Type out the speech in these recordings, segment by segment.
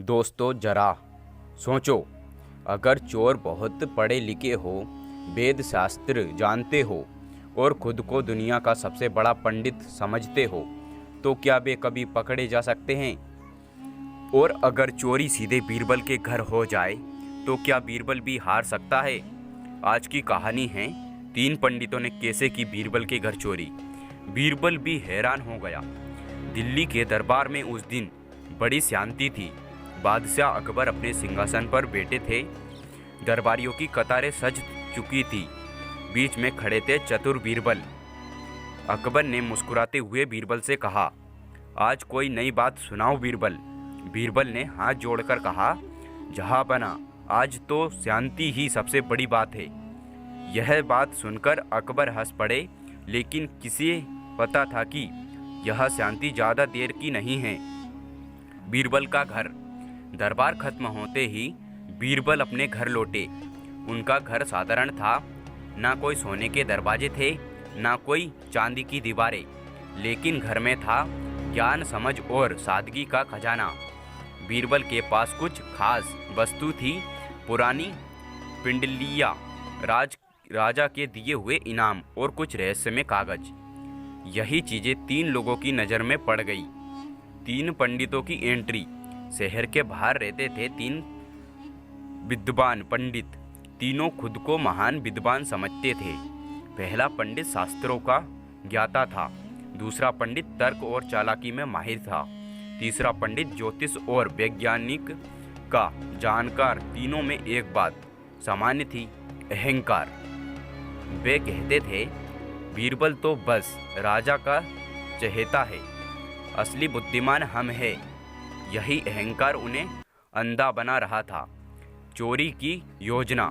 दोस्तों जरा सोचो, अगर चोर बहुत पढ़े लिखे हो, वेद शास्त्र जानते हो और खुद को दुनिया का सबसे बड़ा पंडित समझते हो, तो क्या वे कभी पकड़े जा सकते हैं? और अगर चोरी सीधे बीरबल के घर हो जाए, तो क्या बीरबल भी हार सकता है? आज की कहानी है तीन पंडितों ने कैसे की बीरबल के घर चोरी। बीरबल भी हैरान हो गया। दिल्ली के दरबार में उस दिन बड़ी शांति थी। बादशाह अकबर अपने सिंहासन पर बैठे थे। दरबारियों की कतारें सज चुकी थी। बीच में खड़े थे चतुर बीरबल। अकबर ने मुस्कुराते हुए बीरबल से कहा, आज कोई नई बात सुनाओ बीरबल। बीरबल ने हाथ जोड़कर कहा, जहाँ बना, आज तो शांति ही सबसे बड़ी बात है। यह बात सुनकर अकबर हंस पड़े, लेकिन किसे पता था कि यह शांति ज़्यादा देर की नहीं है। बीरबल का घर। दरबार खत्म होते ही बीरबल अपने घर लौटे। उनका घर साधारण था। ना कोई सोने के दरवाजे थे, ना कोई चांदी की दीवारें, लेकिन घर में था ज्ञान, समझ और सादगी का खजाना। बीरबल के पास कुछ खास वस्तु थी। पुरानी पिंडलियाँ, राजा के दिए हुए इनाम और कुछ रहस्यमय कागज। यही चीजें तीन लोगों की नज़र में पड़ गई। तीन पंडितों की एंट्री। शहर के बाहर रहते थे तीन विद्वान पंडित। तीनों खुद को महान विद्वान समझते थे। पहला पंडित शास्त्रों का ज्ञाता था। दूसरा पंडित तर्क और चालाकी में माहिर था। तीसरा पंडित ज्योतिष और वैज्ञानिक का जानकार। तीनों में एक बात सामान्य थी, अहंकार। वे कहते थे, बीरबल तो बस राजा का चहेता है, असली बुद्धिमान हम हैं। यही अहंकार उन्हें अंधा बना रहा था। चोरी की योजना।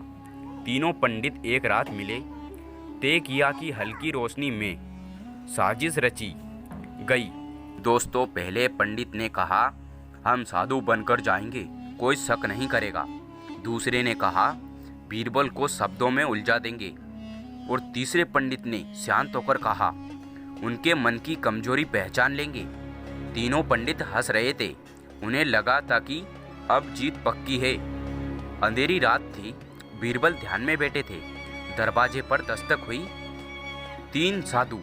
तीनों पंडित एक रात मिले। तय किया कि हल्की रोशनी में साजिश रची गई। दोस्तों, पहले पंडित ने कहा, हम साधु बनकर जाएंगे, कोई शक नहीं करेगा। दूसरे ने कहा, बीरबल को शब्दों में उलझा देंगे। और तीसरे पंडित ने शांत होकर कहा, उनके मन की कमजोरी पहचान लेंगे। तीनों पंडित हंस रहे थे। उन्हें लगा था कि अब जीत पक्की है। अंधेरी रात थी। बीरबल ध्यान में बैठे थे। दरवाजे पर दस्तक हुई। तीन साधु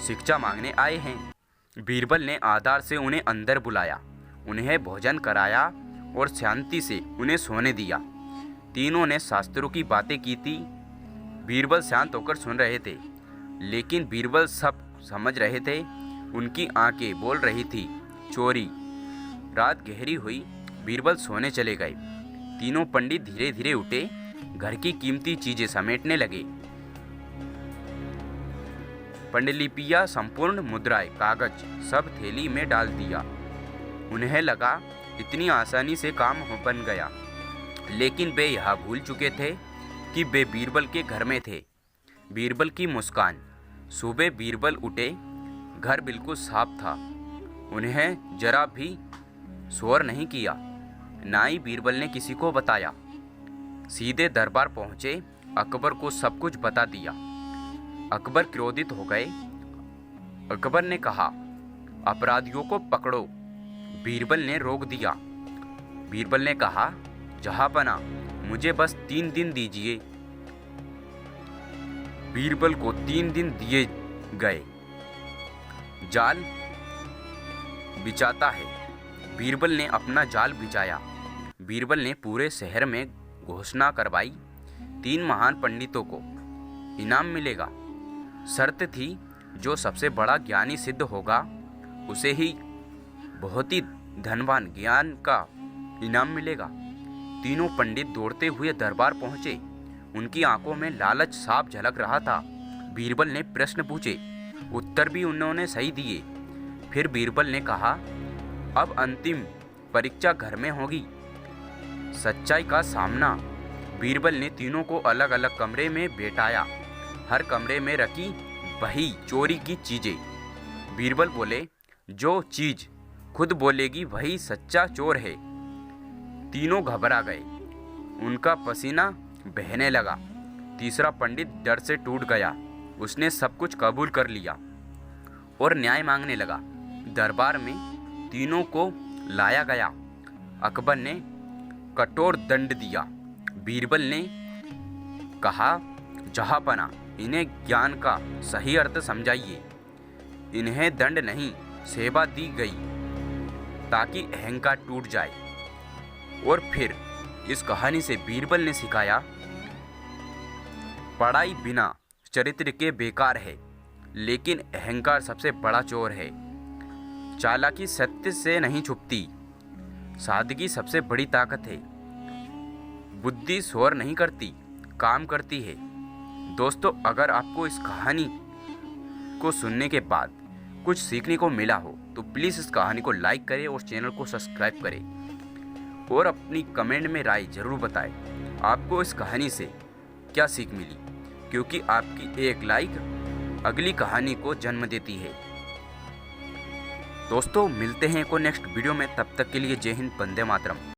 शिक्षा मांगने आए हैं। बीरबल ने आदर से उन्हें अंदर बुलाया, उन्हें भोजन कराया और शांति से उन्हें सोने दिया। तीनों ने शास्त्रों की बातें की थी। बीरबल शांत होकर सुन रहे थे, लेकिन बीरबल सब समझ रहे थे। उनकी आंखें बोल रही थी, चोरी। रात गहरी हुई। बीरबल सोने चले गए। तीनों पंडित धीरे धीरे उठे। घर की कीमती चीजें समेटने लगे। पांडुलिपियां, संपूर्ण मुद्राएं, कागज सब थैली में डाल दिया। उन्हें लगा इतनी आसानी से काम बन गया, लेकिन वे यह भूल चुके थे कि वे बीरबल के घर में थे। बीरबल की मुस्कान। सुबह बीरबल उठे। घर बिल्कुल साफ था। उन्हें जरा भी शोर नहीं किया, ना ही बीरबल ने किसी को बताया। सीधे दरबार पहुंचे। अकबर को सब कुछ बता दिया। अकबर क्रोधित हो गए। अकबर ने कहा, अपराधियों को पकड़ो। बीरबल ने रोक दिया। बीरबल ने कहा, जहांपना, मुझे बस 3 दिन दीजिए। बीरबल को 3 दिन दिए गए। जाल बिछाता है। बीरबल ने अपना जाल बिछाया। बीरबल ने पूरे शहर में घोषणा करवाई, 3 महान पंडितों को इनाम मिलेगा। शर्त थी, जो सबसे बड़ा ज्ञानी सिद्ध होगा, उसे ही बहुत ही धनवान ज्ञान का इनाम मिलेगा। तीनों पंडित दौड़ते हुए दरबार पहुंचे। उनकी आंखों में लालच साफ झलक रहा था। बीरबल ने प्रश्न पूछे, उत्तर भी उन्होंने सही दिए। फिर बीरबल ने कहा, अब अंतिम परीक्षा घर में होगी, सच्चाई का सामना। बीरबल ने तीनों को अलग अलग कमरे में बैठाया। हर कमरे में रखी वही चोरी की चीजें। बीरबल बोले, जो चीज खुद बोलेगी वही सच्चा चोर है। तीनों घबरा गए। उनका पसीना बहने लगा। तीसरा पंडित डर से टूट गया। उसने सब कुछ कबूल कर लिया और न्याय मांगने लगा। दरबार में तीनों को लाया गया। अकबर ने कठोर दंड दिया। बीरबल ने कहा, जहाँपना, इन्हें ज्ञान का सही अर्थ समझाइए। इन्हें दंड नहीं, सेवा दी गई ताकि अहंकार टूट जाए। और फिर इस कहानी से बीरबल ने सिखाया, पढ़ाई बिना चरित्र के बेकार है, लेकिन अहंकार सबसे बड़ा चोर है। चालाकी सत्य से नहीं छुपती, सादगी सबसे बड़ी ताकत है। बुद्धि शोर नहीं करती, काम करती है। दोस्तों, अगर आपको इस कहानी को सुनने के बाद कुछ सीखने को मिला हो तो प्लीज़ इस कहानी को लाइक करें और चैनल को सब्सक्राइब करें और अपनी कमेंट में राय ज़रूर बताएं आपको इस कहानी से क्या सीख मिली, क्योंकि आपकी एक लाइक अगली कहानी को जन्म देती है। दोस्तों, मिलते हैं को नेक्स्ट वीडियो में। तब तक के लिए जय हिंद, वंदे मातरम।